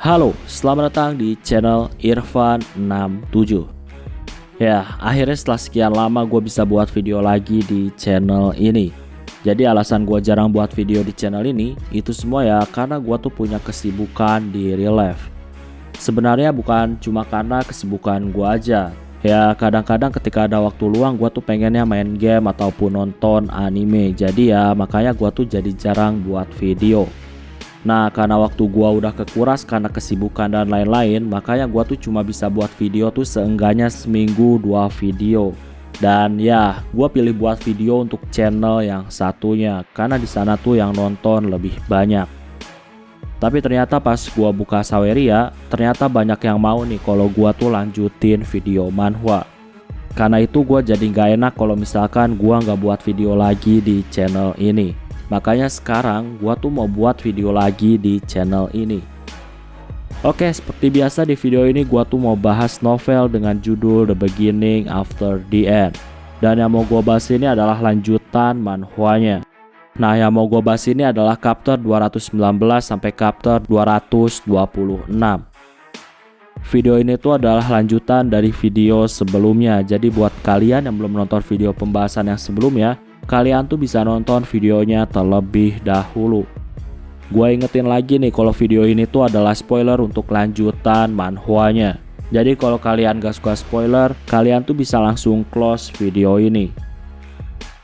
Halo, selamat datang di channel Irfan67. Ya, akhirnya setelah sekian lama gue bisa buat video lagi di channel ini. Jadi alasan gue jarang buat video di channel ini, itu semua ya karena gue tuh punya kesibukan di real life. Sebenarnya bukan cuma karena kesibukan gue aja. Ya kadang-kadang ketika ada waktu luang gue tuh pengennya main game ataupun nonton anime. Jadi ya makanya gue tuh jadi jarang buat video. Nah karena waktu gua udah kekuras karena kesibukan dan lain-lain, makanya gua tuh cuma bisa buat video tuh seenggaknya seminggu 2 video. Dan ya gua pilih buat video untuk channel yang satunya karena di sana tuh yang nonton lebih banyak. Tapi ternyata pas gua buka Saweria, ternyata banyak yang mau nih kalau gua tuh lanjutin video manhwa. Karena itu gua jadi nggak enak kalau misalkan gua nggak buat video lagi di channel ini. Makanya sekarang gua tuh mau buat video lagi di channel ini. Oke, seperti biasa di video ini gua tuh mau bahas novel dengan judul The Beginning After the End. Dan yang mau gua bahas ini adalah lanjutan manhwanya. Nah, yang mau gua bahas ini adalah chapter 219 sampai chapter 226. Video ini tuh adalah lanjutan dari video sebelumnya. Jadi buat kalian yang belum nonton video pembahasan yang sebelumnya, kalian tuh bisa nonton videonya terlebih dahulu. Gua ingetin lagi nih kalau video ini tuh adalah spoiler untuk lanjutan manhwanya. Jadi kalau kalian gak suka spoiler, kalian tuh bisa langsung close video ini.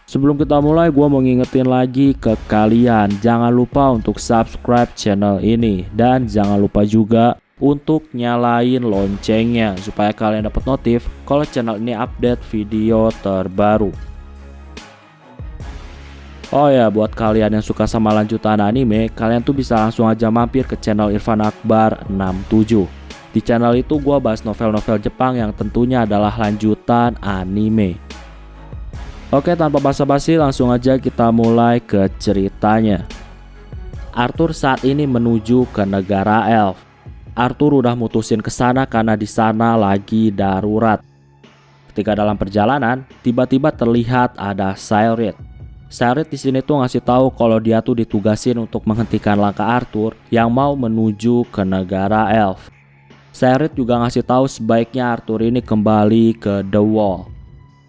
Sebelum kita mulai, gua mau ngingetin lagi ke kalian, jangan lupa untuk subscribe channel ini. Dan jangan lupa juga untuk nyalain loncengnya supaya kalian dapat notif kalau channel ini update video terbaru. Oh ya, buat kalian yang suka sama lanjutan anime, kalian tuh bisa langsung aja mampir ke channel Irfan Akbar 67. Di channel itu gua bahas novel-novel Jepang yang tentunya adalah lanjutan anime. Oke, tanpa basa-basi langsung aja kita mulai ke ceritanya. Arthur saat ini menuju ke negara elf. Arthur udah mutusin ke sana karena di sana lagi darurat. Ketika dalam perjalanan, tiba-tiba terlihat ada Cyrith. Cyrith di sini tuh ngasih tahu kalau dia tuh ditugasin untuk menghentikan langkah Arthur yang mau menuju ke negara elf. Cyrith juga ngasih tahu sebaiknya Arthur ini kembali ke The Wall.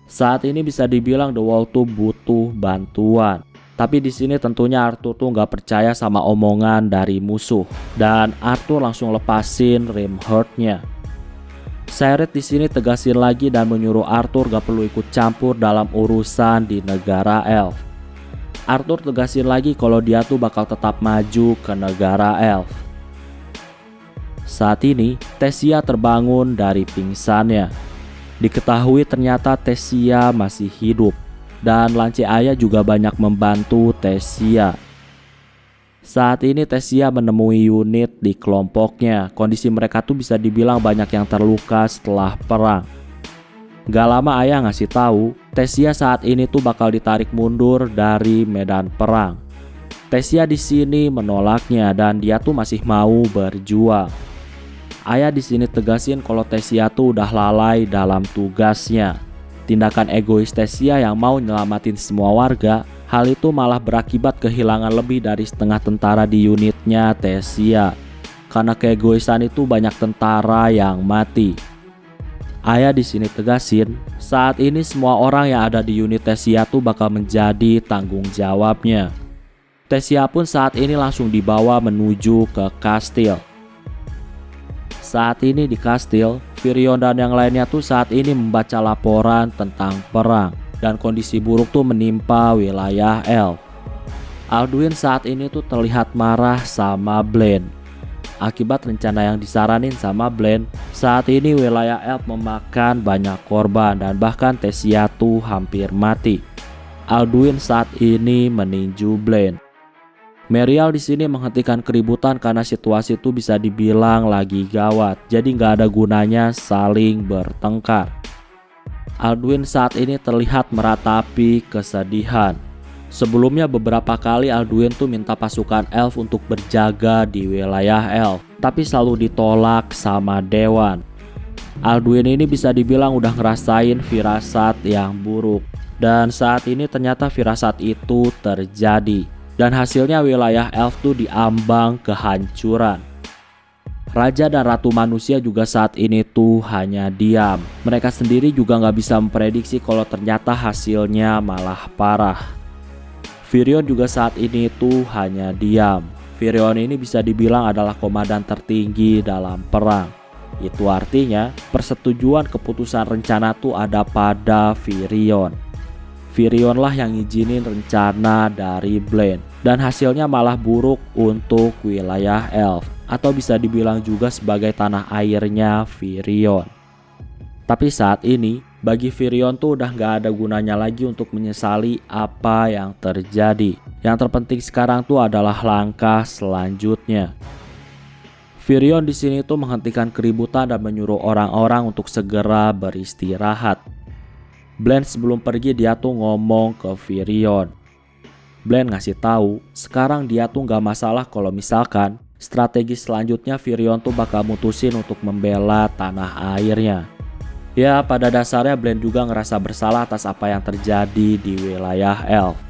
Saat ini bisa dibilang The Wall tuh butuh bantuan. Tapi di sini tentunya Arthur tuh nggak percaya sama omongan dari musuh dan Arthur langsung lepasin Rimheartnya. Cyrith di sini tegasin lagi dan menyuruh Arthur gak perlu ikut campur dalam urusan di negara elf. Arthur tegasin lagi kalau dia tuh bakal tetap maju ke negara elf. Saat ini Tessia terbangun dari pingsannya. Diketahui ternyata Tessia masih hidup dan Lance Aya juga banyak membantu Tessia. Saat ini Tessia menemui unit di kelompoknya. Kondisi mereka tuh bisa dibilang banyak yang terluka setelah perang. Gak lama Aya ngasih tahu Tessia saat ini tuh bakal ditarik mundur dari medan perang. Tessia di sini menolaknya dan dia tuh masih mau berjuang. Aya di sini tegasin kalau Tessia tuh udah lalai dalam tugasnya. Tindakan egois Tessia yang mau nyelamatin semua warga, hal itu malah berakibat kehilangan lebih dari setengah tentara di unitnya Tessia. Karena keegoisan itu banyak tentara yang mati. Aya di sini tegasin, saat ini semua orang yang ada di unit Tessia tuh bakal menjadi tanggung jawabnya. Tessia pun saat ini langsung dibawa menuju ke kastil. Saat ini di kastil, Virion dan yang lainnya tuh saat ini membaca laporan tentang perang dan kondisi buruk tuh menimpa wilayah elf. Alduin saat ini tuh terlihat marah sama Blaine. Akibat rencana yang disaranin sama Blaine, saat ini wilayah elf memakan banyak korban dan bahkan Tessia tuh hampir mati. Alduin saat ini meninju Blaine. Merial di sini menghentikan keributan karena situasi itu bisa dibilang lagi gawat, jadi nggak ada gunanya saling bertengkar. Alduin saat ini terlihat meratapi kesedihan. Sebelumnya beberapa kali Alduin tuh minta pasukan elf untuk berjaga di wilayah elf, tapi selalu ditolak sama Dewan. Alduin ini bisa dibilang udah ngerasain firasat yang buruk, dan saat ini ternyata firasat itu terjadi. Dan hasilnya wilayah elf tuh diambang kehancuran. Raja dan Ratu Manusia juga saat ini tuh hanya diam. Mereka sendiri juga nggak bisa memprediksi kalau ternyata hasilnya malah parah. Virion juga saat ini tuh hanya diam. Virion ini bisa dibilang adalah komandan tertinggi dalam perang. Itu artinya persetujuan keputusan rencana tuh ada pada Virion. Virion lah yang ngizinin rencana dari Blaine. Dan hasilnya malah buruk untuk wilayah Elf, atau bisa dibilang juga sebagai tanah airnya Virion. Tapi saat ini bagi Virion tuh udah gak ada gunanya lagi untuk menyesali apa yang terjadi. Yang terpenting sekarang tuh adalah langkah selanjutnya. Virion di sini tuh menghentikan keributan dan menyuruh orang-orang untuk segera beristirahat. Blaine sebelum pergi dia tuh ngomong ke Virion. Blaine ngasih tahu, sekarang dia tuh gak masalah kalau misalkan strategi selanjutnya Virion tuh bakal mutusin untuk membela tanah airnya. Ya, pada dasarnya Blaine juga ngerasa bersalah atas apa yang terjadi di wilayah Elf.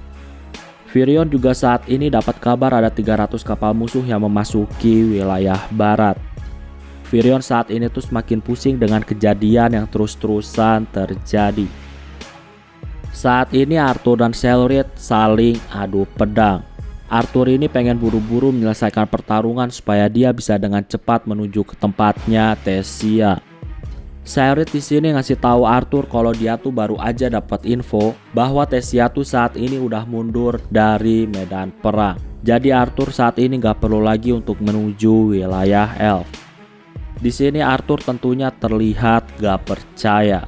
Virion juga saat ini dapat kabar ada 300 kapal musuh yang memasuki wilayah barat. Virion saat ini tuh semakin pusing dengan kejadian yang terus-terusan terjadi. Saat ini Arthur dan Selrid saling adu pedang. Arthur ini pengen buru-buru menyelesaikan pertarungan supaya dia bisa dengan cepat menuju ke tempatnya Tessia. Selrid di sini ngasih tahu Arthur kalau dia tuh baru aja dapat info bahwa Tessia tuh saat ini udah mundur dari medan perang. Jadi Arthur saat ini gak perlu lagi untuk menuju wilayah Elf. Di sini Arthur tentunya terlihat gak percaya.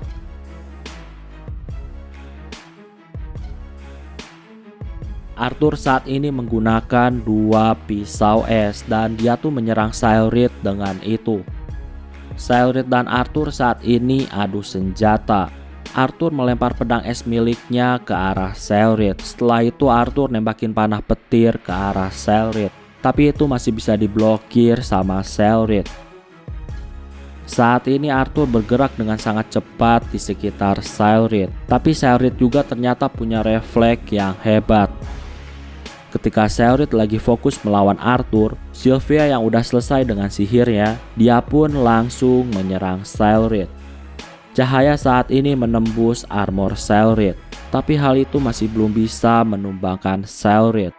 Arthur saat ini menggunakan 2 pisau es dan dia tuh menyerang Selrid dengan itu. Selrid dan Arthur saat ini adu senjata. Arthur melempar pedang es miliknya ke arah Selrid. Setelah itu Arthur nembakin panah petir ke arah Selrid. Tapi itu masih bisa diblokir sama Selrid. Saat ini Arthur bergerak dengan sangat cepat di sekitar Selrid. Tapi Selrid juga ternyata punya refleks yang hebat. Ketika Selrid lagi fokus melawan Arthur, Sylvia yang udah selesai dengan sihirnya, dia pun langsung menyerang Selrid. Cahaya saat ini menembus armor Selrid, tapi hal itu masih belum bisa menumbangkan Selrid.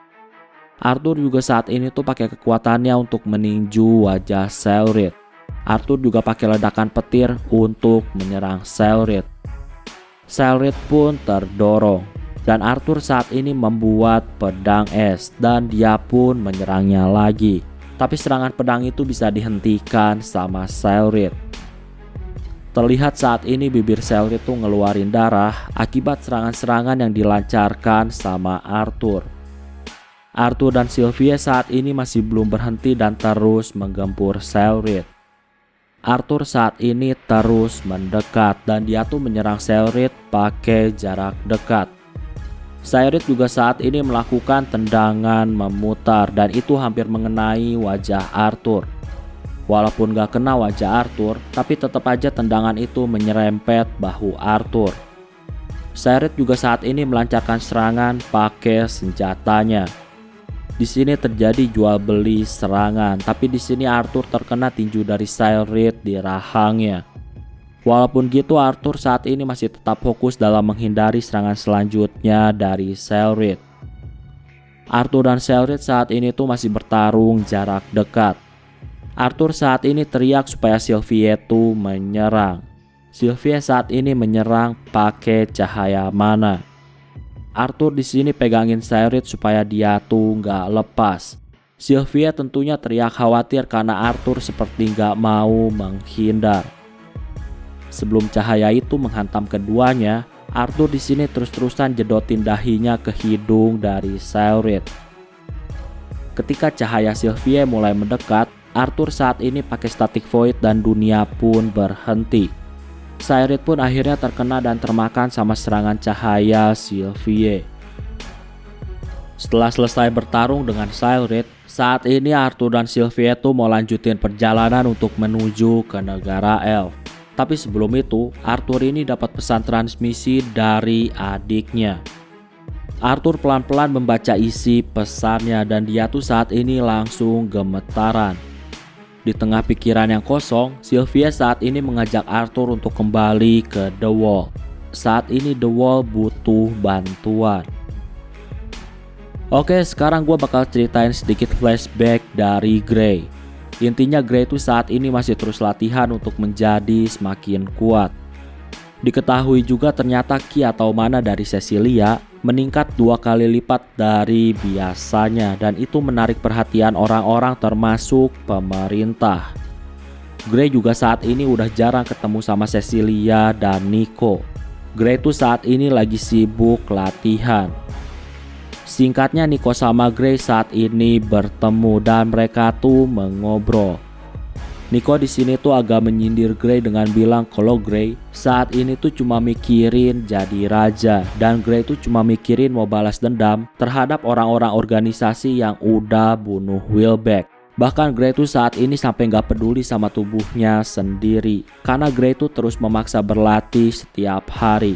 Arthur juga saat ini tuh pakai kekuatannya untuk meninju wajah Selrid. Arthur juga pakai ledakan petir untuk menyerang Selrid. Selrid pun terdorong. Dan Arthur saat ini membuat pedang es dan dia pun menyerangnya lagi. Tapi serangan pedang itu bisa dihentikan sama Selrid. Terlihat saat ini bibir Selrid tuh ngeluarin darah akibat serangan-serangan yang dilancarkan sama Arthur. Arthur dan Sylvia saat ini masih belum berhenti dan terus menggempur Selrid. Arthur saat ini terus mendekat dan dia tuh menyerang Selrid pakai jarak dekat. Selrid juga saat ini melakukan tendangan memutar dan itu hampir mengenai wajah Arthur. Walaupun gak kena wajah Arthur, tapi tetap aja tendangan itu menyerempet bahu Arthur. Selrid juga saat ini melancarkan serangan pakai senjatanya. Di sini terjadi jual beli serangan, tapi di sini Arthur terkena tinju dari Selrid di rahangnya. Walaupun gitu Arthur saat ini masih tetap fokus dalam menghindari serangan selanjutnya dari Selrid. Arthur dan Selrid saat ini tuh masih bertarung jarak dekat. Arthur saat ini teriak supaya Sylvia tuh menyerang. Sylvia saat ini menyerang pakai cahaya mana. Arthur di sini pegangin Selrid supaya dia tuh nggak lepas. Sylvia tentunya teriak khawatir karena Arthur seperti nggak mau menghindar. Sebelum cahaya itu menghantam keduanya, Arthur di sini terus-terusan jedotin dahinya ke hidung dari Selrid. Ketika cahaya Sylvia mulai mendekat, Arthur saat ini pakai static void dan dunia pun berhenti. Selrid pun akhirnya terkena dan termakan sama serangan cahaya Sylvia. Setelah selesai bertarung dengan Selrid, saat ini Arthur dan Sylvia tuh mau lanjutin perjalanan untuk menuju ke negara Elf. Tapi sebelum itu, Arthur ini dapat pesan transmisi dari adiknya. Arthur pelan-pelan membaca isi pesannya dan dia tuh saat ini langsung gemetaran. Di tengah pikiran yang kosong, Sylvia saat ini mengajak Arthur untuk kembali ke The Wall. Saat ini The Wall butuh bantuan. Oke, sekarang gue bakal ceritain sedikit flashback dari Gray. Intinya Gray itu saat ini masih terus latihan untuk menjadi semakin kuat. Diketahui juga ternyata ki atau mana dari Cecilia meningkat 2 kali lipat dari biasanya, dan itu menarik perhatian orang-orang termasuk pemerintah. Gray juga saat ini udah jarang ketemu sama Cecilia dan Nico. Gray tuh saat ini lagi sibuk latihan. Singkatnya, Nico sama Gray saat ini bertemu dan mereka tuh mengobrol. Nico di sini tuh agak menyindir Gray dengan bilang kalau Gray saat ini tuh cuma mikirin jadi raja, dan Gray tuh cuma mikirin mau balas dendam terhadap orang-orang organisasi yang udah bunuh Wilbeck. Bahkan Gray tuh saat ini sampai gak peduli sama tubuhnya sendiri karena Gray tuh terus memaksa berlatih setiap hari.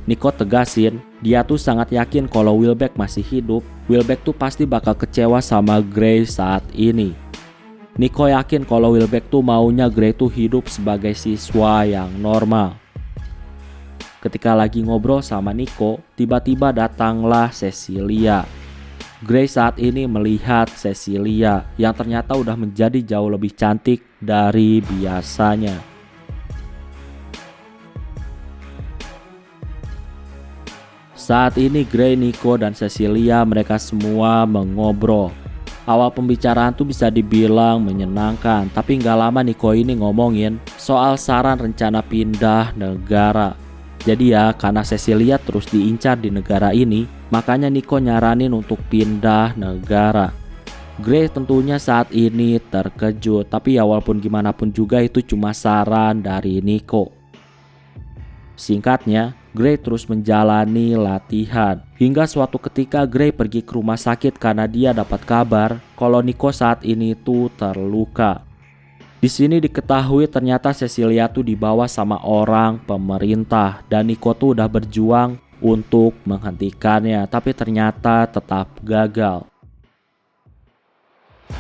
Nico tegasin, dia tuh sangat yakin kalau Wilbeck masih hidup. Wilbeck tuh pasti bakal kecewa sama Gray saat ini. Nico yakin kalau Wilbeck tuh maunya Gray tuh hidup sebagai siswa yang normal. Ketika lagi ngobrol sama Nico, tiba-tiba datanglah Cecilia. Gray saat ini melihat Cecilia yang ternyata udah menjadi jauh lebih cantik dari biasanya. Saat ini Gray, Nico, dan Cecilia mereka semua mengobrol. Awal pembicaraan tuh bisa dibilang menyenangkan, tapi nggak lama Nico ini ngomongin soal saran rencana pindah negara. Jadi ya, karena Cecilia terus diincar di negara ini, makanya Nico nyaranin untuk pindah negara. Gray tentunya saat ini terkejut, tapi ya walaupun gimana pun juga itu cuma saran dari Nico. Singkatnya, Gray terus menjalani latihan. Hingga suatu ketika Gray pergi ke rumah sakit karena dia dapat kabar kalau Nico saat ini tuh terluka. Di sini diketahui ternyata Cecilia tuh dibawa sama orang pemerintah dan Nico tuh udah berjuang untuk menghentikannya, tapi ternyata tetap gagal.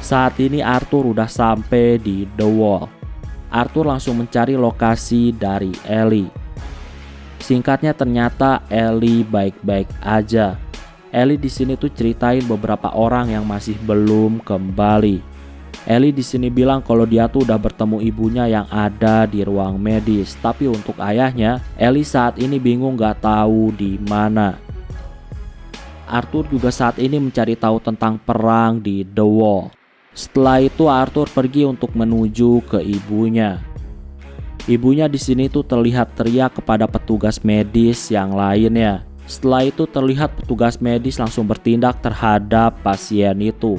Saat ini Arthur udah sampai di The Wall. Arthur langsung mencari lokasi dari Ellie. Singkatnya ternyata Ellie baik-baik aja. Ellie di sini tuh ceritain beberapa orang yang masih belum kembali. Ellie di sini bilang kalau dia tuh udah bertemu ibunya yang ada di ruang medis, tapi untuk ayahnya, Ellie saat ini bingung gak tahu di mana. Arthur juga saat ini mencari tahu tentang perang di The Wall. Setelah itu Arthur pergi untuk menuju ke ibunya. Ibunya di sini tuh terlihat teriak kepada petugas medis yang lainnya. Setelah itu terlihat petugas medis langsung bertindak terhadap pasien itu.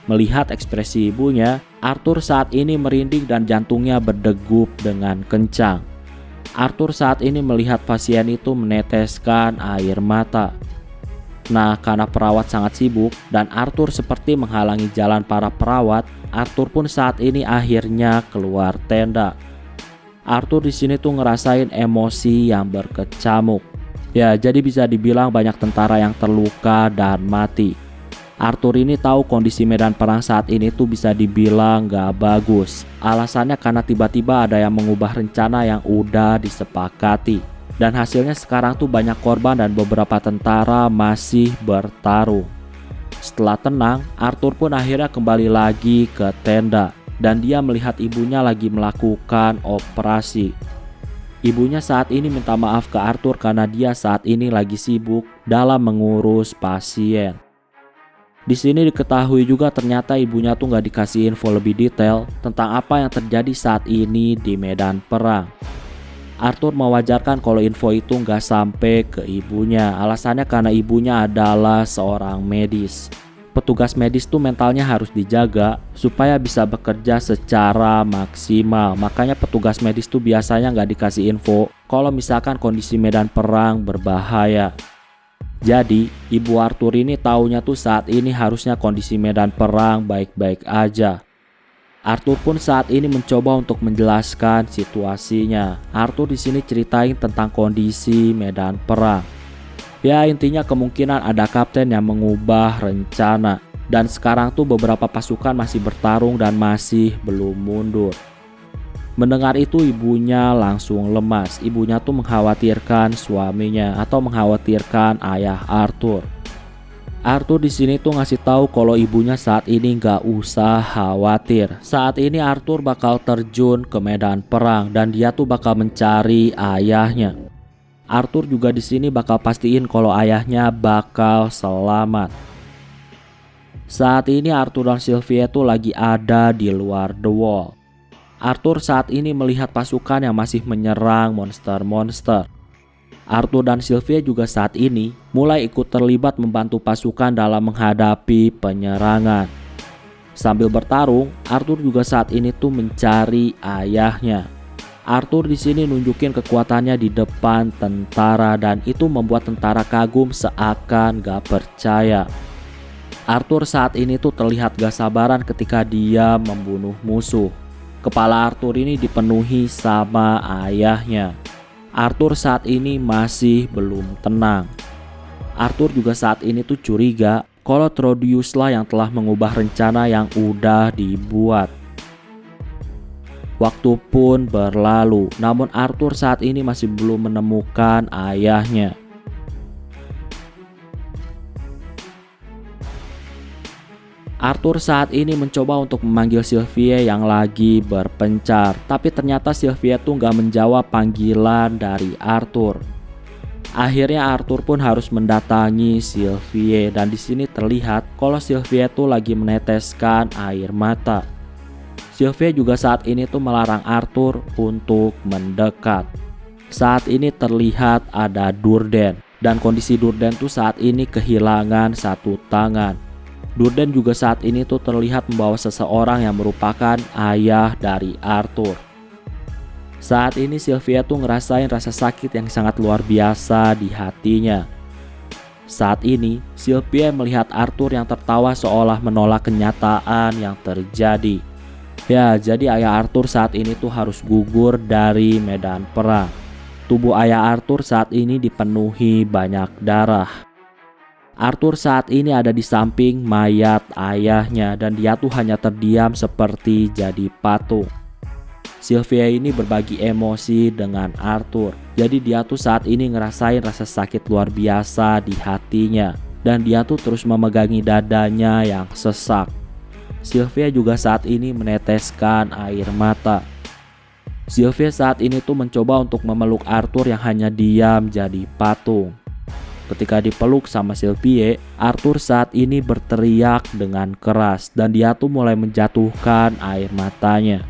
Melihat ekspresi ibunya, Arthur saat ini merinding dan jantungnya berdegup dengan kencang. Arthur saat ini melihat pasien itu meneteskan air mata. Nah, karena perawat sangat sibuk dan Arthur seperti menghalangi jalan para perawat, Arthur pun saat ini akhirnya keluar tenda. Arthur di sini tuh ngerasain emosi yang berkecamuk. Ya, jadi bisa dibilang banyak tentara yang terluka dan mati. Arthur ini tahu kondisi medan perang saat ini tuh bisa dibilang gak bagus. Alasannya karena tiba-tiba ada yang mengubah rencana yang udah disepakati. Dan hasilnya sekarang tuh banyak korban dan beberapa tentara masih bertarung. Setelah tenang, Arthur pun akhirnya kembali lagi ke tenda. Dan dia melihat ibunya lagi melakukan operasi. Ibunya saat ini minta maaf ke Arthur karena dia saat ini lagi sibuk dalam mengurus pasien. Di sini diketahui juga ternyata ibunya tuh gak dikasih info lebih detail tentang apa yang terjadi saat ini di medan perang. Arthur mewajarkan kalau info itu gak sampai ke ibunya. Alasannya karena ibunya adalah seorang medis. Petugas medis tuh mentalnya harus dijaga supaya bisa bekerja secara maksimal. Makanya petugas medis tuh biasanya nggak dikasih info kalau misalkan kondisi medan perang berbahaya. Jadi ibu Arthur ini taunya tuh saat ini harusnya kondisi medan perang baik-baik aja. Arthur pun saat ini mencoba untuk menjelaskan situasinya. Arthur di sini ceritain tentang kondisi medan perang. Ya, intinya kemungkinan ada kapten yang mengubah rencana. Dan sekarang tuh beberapa pasukan masih bertarung dan masih belum mundur. Mendengar itu ibunya langsung lemas. Ibunya tuh mengkhawatirkan suaminya atau mengkhawatirkan ayah Arthur. Arthur di sini tuh ngasih tahu kalau ibunya saat ini nggak usah khawatir. Saat ini Arthur bakal terjun ke medan perang dan dia tuh bakal mencari ayahnya. Arthur juga di sini bakal pastiin kalau ayahnya bakal selamat. Saat ini Arthur dan Sylvia tuh lagi ada di luar The Wall. Arthur saat ini melihat pasukan yang masih menyerang monster-monster. Arthur dan Sylvia juga saat ini mulai ikut terlibat membantu pasukan dalam menghadapi penyerangan. Sambil bertarung, Arthur juga saat ini tuh mencari ayahnya. Arthur di sini nunjukin kekuatannya di depan tentara dan itu membuat tentara kagum seakan gak percaya. Arthur saat ini tuh terlihat gak sabaran ketika dia membunuh musuh. Kepala Arthur ini dipenuhi sama ayahnya. Arthur saat ini masih belum tenang. Arthur juga saat ini tuh curiga kalau Trodius lah yang telah mengubah rencana yang udah dibuat. Waktu pun berlalu, namun Arthur saat ini masih belum menemukan ayahnya. Arthur saat ini mencoba untuk memanggil Sylvia yang lagi berpencar, tapi ternyata Sylvia tuh gak menjawab panggilan dari Arthur. Akhirnya Arthur pun harus mendatangi Sylvia dan di sini terlihat kalau Sylvia tuh lagi meneteskan air mata. Sylvia juga saat ini tuh melarang Arthur untuk mendekat. Saat ini terlihat ada Durden dan kondisi Durden tuh saat ini kehilangan satu tangan. Durden juga saat ini tuh terlihat membawa seseorang yang merupakan ayah dari Arthur. Saat ini Sylvia tuh ngerasain rasa sakit yang sangat luar biasa di hatinya. Saat ini Sylvia melihat Arthur yang tertawa seolah menolak kenyataan yang terjadi. Ya, jadi ayah Arthur saat ini tuh harus gugur dari medan perang. Tubuh ayah Arthur saat ini dipenuhi banyak darah. Arthur saat ini ada di samping mayat ayahnya dan dia tuh hanya terdiam seperti jadi patung. Sylvia ini berbagi emosi dengan Arthur. Jadi dia tuh saat ini ngerasain rasa sakit luar biasa di hatinya dan dia tuh terus memegangi dadanya yang sesak. Sylvia juga saat ini meneteskan air mata. Sylvia saat ini tuh mencoba untuk memeluk Arthur yang hanya diam jadi patung. Ketika dipeluk sama Sylvia, Arthur saat ini berteriak dengan keras dan dia tuh mulai menjatuhkan air matanya.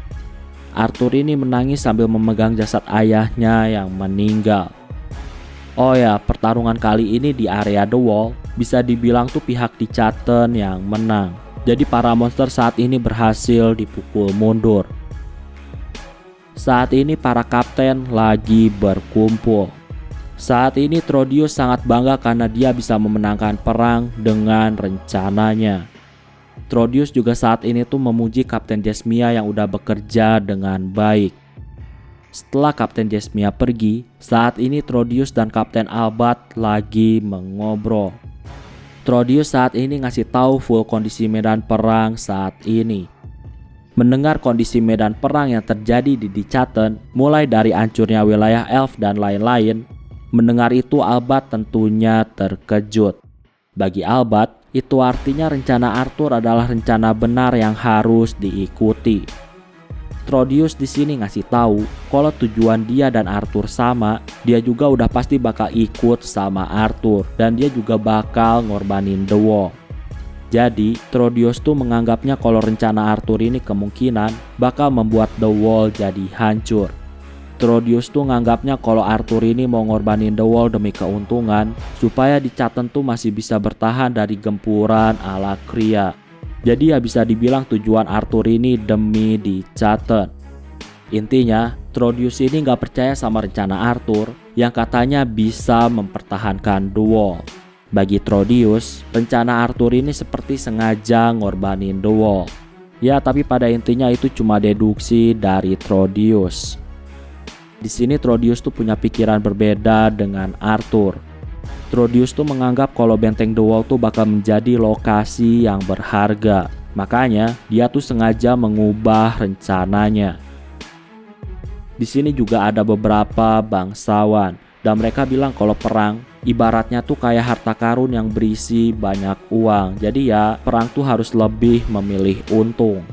Arthur ini menangis sambil memegang jasad ayahnya yang meninggal. Oh ya, pertarungan kali ini di area The Wall bisa dibilang tuh pihak di Chatten yang menang. Jadi para monster saat ini berhasil dipukul mundur. Saat ini para kapten lagi berkumpul. Saat ini Trodius sangat bangga karena dia bisa memenangkan perang dengan rencananya. Trodius juga saat ini tuh memuji Kapten Jasmia yang udah bekerja dengan baik. Setelah Kapten Jasmia pergi, saat ini Trodius dan Kapten Albert lagi mengobrol. Trodius saat ini ngasih tahu full kondisi medan perang saat ini. Mendengar kondisi medan perang yang terjadi di Chatten, mulai dari hancurnya wilayah elf dan lain-lain, mendengar itu Albert tentunya terkejut. Bagi Albert, itu artinya rencana Arthur adalah rencana benar yang harus diikuti. Trodius di sini ngasih tahu kalau tujuan dia dan Arthur sama, dia juga udah pasti bakal ikut sama Arthur dan dia juga bakal ngorbanin The Wall. Jadi, Trodius tuh menganggapnya kalau rencana Arthur ini kemungkinan bakal membuat The Wall jadi hancur. Trodius tuh nganggapnya kalau Arthur ini mau ngorbanin The Wall demi keuntungan supaya di Chatten tuh masih bisa bertahan dari gempuran ala Kria. Jadi ya bisa dibilang tujuan Arthur ini demi di Chatten. Intinya Trodius ini gak percaya sama rencana Arthur yang katanya bisa mempertahankan The Wall. Bagi Trodius, rencana Arthur ini seperti sengaja ngorbanin The Wall. Ya, tapi pada intinya itu cuma deduksi dari Trodius. Di sini Trodius tuh punya pikiran berbeda dengan Arthur. Trodius tuh menganggap kalau benteng The Wall tuh bakal menjadi lokasi yang berharga. Makanya dia tuh sengaja mengubah rencananya. Di sini juga ada beberapa bangsawan dan mereka bilang kalau perang ibaratnya tuh kayak harta karun yang berisi banyak uang. Jadi ya perang tuh harus lebih memilih untung.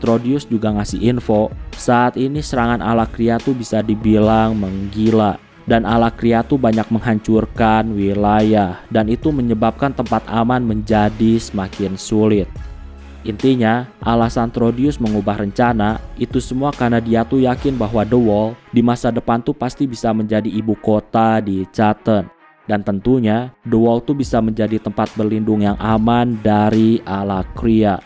Trodius juga ngasih info saat ini serangan Alakria tuh bisa dibilang menggila. Dan Alakria tuh banyak menghancurkan wilayah dan itu menyebabkan tempat aman menjadi semakin sulit. Intinya, alasan Trodius mengubah rencana itu semua karena dia tuh yakin bahwa The Wall di masa depan tuh pasti bisa menjadi ibu kota di Chaaten. Dan tentunya, The Wall tuh bisa menjadi tempat berlindung yang aman dari Alakria.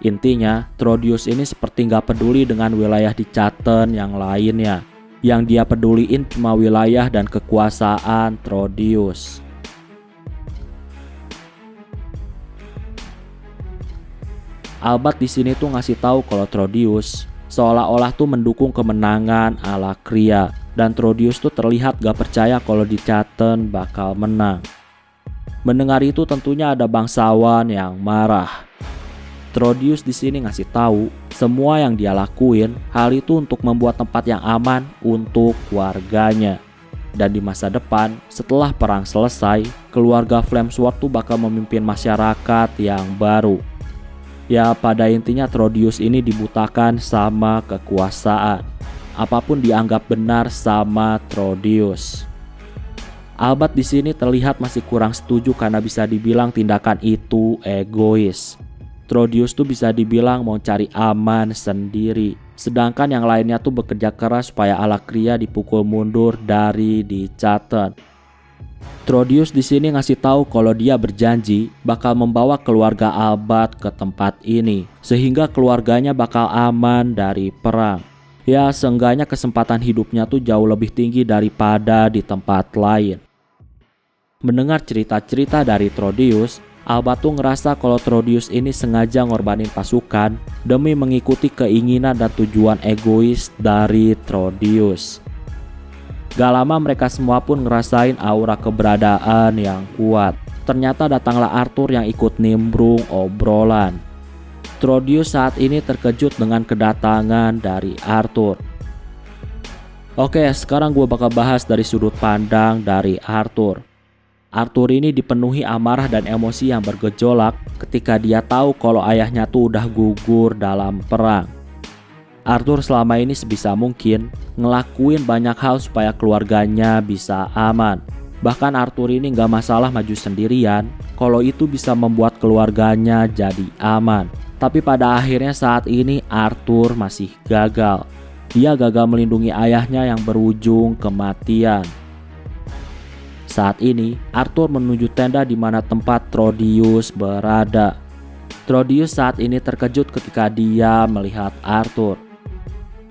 Intinya, Trodius ini seperti nggak peduli dengan wilayah di Chaaten yang lainnya. Yang dia peduliin cuma wilayah dan kekuasaan Trodius. Albert di sini tuh ngasih tahu kalau Trodius seolah-olah tuh mendukung kemenangan Alakria dan Trodius tuh terlihat gak percaya kalau di Chaaten bakal menang. Mendengar itu tentunya ada bangsawan yang marah. Trodius di sini ngasih tahu semua yang dia lakuin hal itu untuk membuat tempat yang aman untuk warganya. Dan di masa depan setelah perang selesai, keluarga Flamesworth tuh bakal memimpin masyarakat yang baru. Ya pada intinya Trodius ini dibutakan sama kekuasaan. Apapun dianggap benar sama Trodius. Albert di sini terlihat masih kurang setuju karena bisa dibilang tindakan itu egois. Trodius tuh bisa dibilang mau cari aman sendiri. Sedangkan yang lainnya tuh bekerja keras supaya Alakria dipukul mundur dari di Chaaten. Trodius di sini ngasih tahu kalau dia berjanji bakal membawa keluarga Albert ke tempat ini sehingga keluarganya bakal aman dari perang. Ya seenggaknya kesempatan hidupnya tuh jauh lebih tinggi daripada di tempat lain. Mendengar cerita-cerita dari Trodius, Albert tuh ngerasa kalau Trodius ini sengaja ngorbanin pasukan demi mengikuti keinginan dan tujuan egois dari Trodius. Gak lama mereka semua pun ngerasain aura keberadaan yang kuat. Ternyata datanglah Arthur yang ikut nimbrung obrolan. Trodius saat ini terkejut dengan kedatangan dari Arthur. Oke, sekarang gue bakal bahas dari sudut pandang dari Arthur. Arthur ini dipenuhi amarah dan emosi yang bergejolak ketika dia tahu kalau ayahnya tuh udah gugur dalam perang. Arthur selama ini sebisa mungkin ngelakuin banyak hal supaya keluarganya bisa aman. Bahkan Arthur ini gak masalah maju sendirian kalau itu bisa membuat keluarganya jadi aman. Tapi pada akhirnya saat ini Arthur masih gagal. Dia gagal melindungi ayahnya yang berujung kematian. Saat ini Arthur menuju tenda di mana tempat Trodius berada. Trodius saat ini terkejut ketika dia melihat Arthur.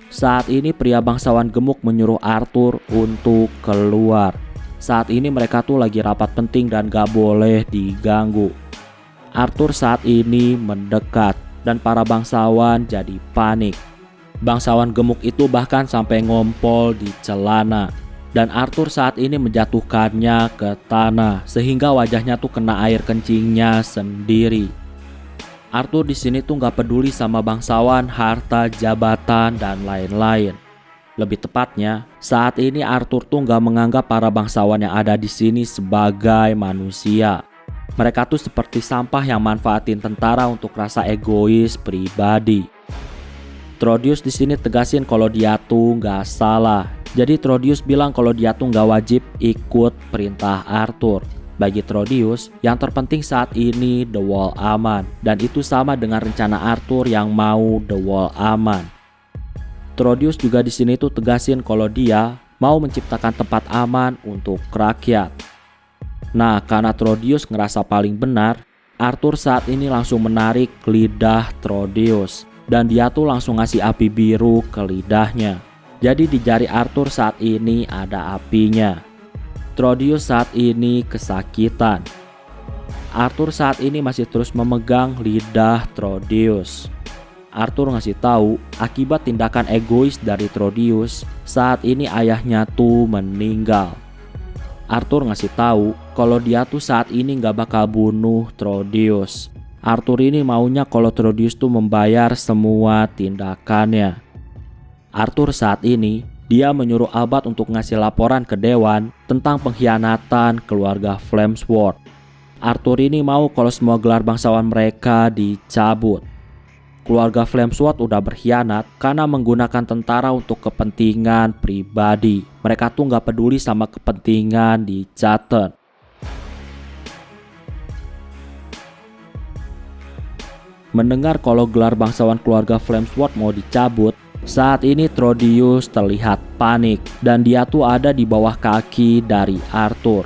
Saat ini pria bangsawan gemuk menyuruh Arthur untuk keluar. Saat ini mereka tuh lagi rapat penting dan gak boleh diganggu. Arthur saat ini mendekat dan para bangsawan jadi panik. Bangsawan gemuk itu bahkan sampai ngompol di celana. Dan Arthur saat ini menjatuhkannya ke tanah sehingga wajahnya tuh kena air kencingnya sendiri. Arthur di sini tuh nggak peduli sama bangsawan, harta, jabatan, dan lain-lain. Lebih tepatnya, saat ini Arthur tuh nggak menganggap para bangsawan yang ada di sini sebagai manusia. Mereka tuh seperti sampah yang manfaatin tentara untuk rasa egois pribadi. Trodius di sini tegasin kalau dia tuh nggak salah. Jadi Trodius bilang kalau dia tuh nggak wajib ikut perintah Arthur. Bagi Trodius, yang terpenting saat ini The Wall aman. Dan itu sama dengan rencana Arthur yang mau The Wall aman. Trodius juga di sini tuh tegasin kalau dia mau menciptakan tempat aman untuk rakyat. Nah, karena Trodius ngerasa paling benar, Arthur saat ini langsung menarik lidah Trodius. Dan dia tuh langsung ngasih api biru ke lidahnya. Jadi di jari Arthur saat ini ada apinya. Trodius saat ini kesakitan. Arthur saat ini masih terus memegang lidah Trodius. Arthur ngasih tahu akibat tindakan egois dari Trodius, saat ini ayahnya tuh meninggal. Arthur ngasih tahu kalau dia tuh saat ini nggak bakal bunuh Trodeus. Arthur ini maunya kalau Trodeus tuh membayar semua tindakannya. Arthur saat ini dia menyuruh Albert untuk ngasih laporan ke dewan tentang pengkhianatan keluarga Flamesworth. Arthur ini mau kalau semua gelar bangsawan mereka dicabut. Keluarga Flamesworth udah berkhianat karena menggunakan tentara untuk kepentingan pribadi. Mereka tuh nggak peduli sama kepentingan di Chawton. Mendengar kalau gelar bangsawan keluarga Flamesworth mau dicabut, saat ini Trodeus terlihat panik dan dia tuh ada di bawah kaki dari Arthur.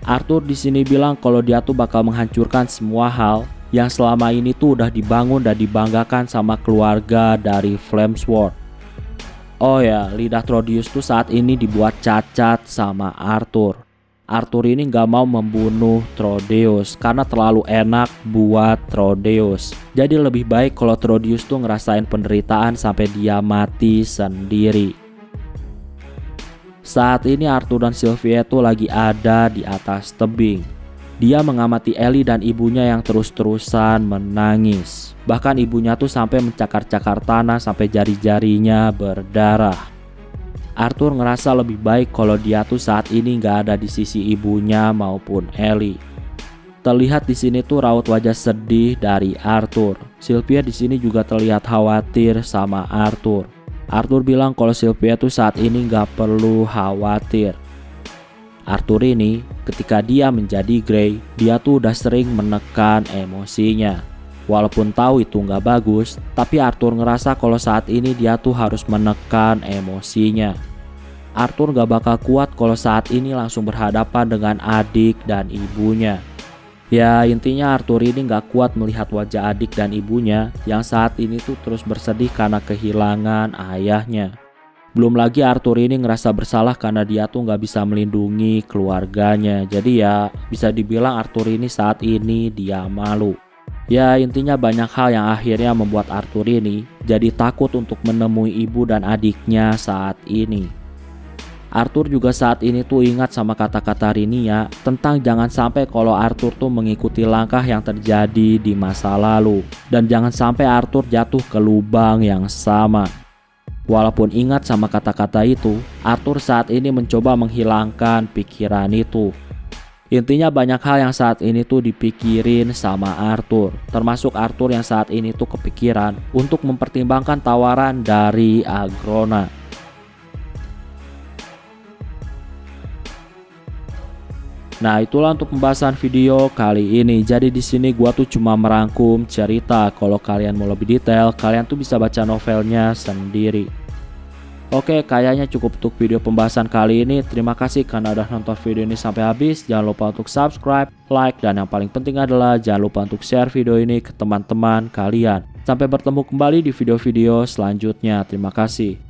Arthur di sini bilang kalau dia tuh bakal menghancurkan semua hal yang selama ini tuh udah dibangun dan dibanggakan sama keluarga dari Flamesworth. Oh ya, lidah Trodeus tuh saat ini dibuat cacat sama Arthur. Arthur ini gak mau membunuh Trodeus karena terlalu enak buat Trodeus. Jadi lebih baik kalau Trodeus tuh ngerasain penderitaan sampai dia mati sendiri. Saat ini Arthur dan Sylvia tuh lagi ada di atas tebing. Dia mengamati Ellie dan ibunya yang terus-terusan menangis. Bahkan ibunya tuh sampai mencakar-cakar tanah sampai jari-jarinya berdarah. Arthur ngerasa lebih baik kalau dia tuh saat ini nggak ada di sisi ibunya maupun Ellie. Terlihat di sini tuh raut wajah sedih dari Arthur. Sylvia di sini juga terlihat khawatir sama Arthur. Arthur bilang kalau Sylvia tuh saat ini nggak perlu khawatir. Arthur ini ketika dia menjadi Grey, dia tuh udah sering menekan emosinya. Walaupun tahu itu nggak bagus, tapi Arthur ngerasa kalau saat ini dia tuh harus menekan emosinya. Arthur gak bakal kuat kalau saat ini langsung berhadapan dengan adik dan ibunya. Ya intinya Arthur ini gak kuat melihat wajah adik dan ibunya yang saat ini tuh terus bersedih karena kehilangan ayahnya. Belum lagi Arthur ini ngerasa bersalah karena dia tuh gak bisa melindungi keluarganya. Jadi ya bisa dibilang Arthur ini saat ini dia malu. Ya intinya banyak hal yang akhirnya membuat Arthur ini jadi takut untuk menemui ibu dan adiknya saat ini. Arthur juga saat ini tuh ingat sama kata-kata Rinia tentang jangan sampai kalau Arthur tuh mengikuti langkah yang terjadi di masa lalu. Dan jangan sampai Arthur jatuh ke lubang yang sama. Walaupun ingat sama kata-kata itu, Arthur saat ini mencoba menghilangkan pikiran itu. Intinya banyak hal yang saat ini tuh dipikirin sama Arthur. Termasuk Arthur yang saat ini tuh kepikiran untuk mempertimbangkan tawaran dari Agrona. Nah, itulah untuk pembahasan video kali ini. Jadi di sini gua tuh cuma merangkum cerita. Kalau kalian mau lebih detail, kalian tuh bisa baca novelnya sendiri. Oke, kayaknya cukup untuk video pembahasan kali ini. Terima kasih karena udah nonton video ini sampai habis. Jangan lupa untuk subscribe, like, dan yang paling penting adalah jangan lupa untuk share video ini ke teman-teman kalian. Sampai bertemu kembali di video-video selanjutnya. Terima kasih.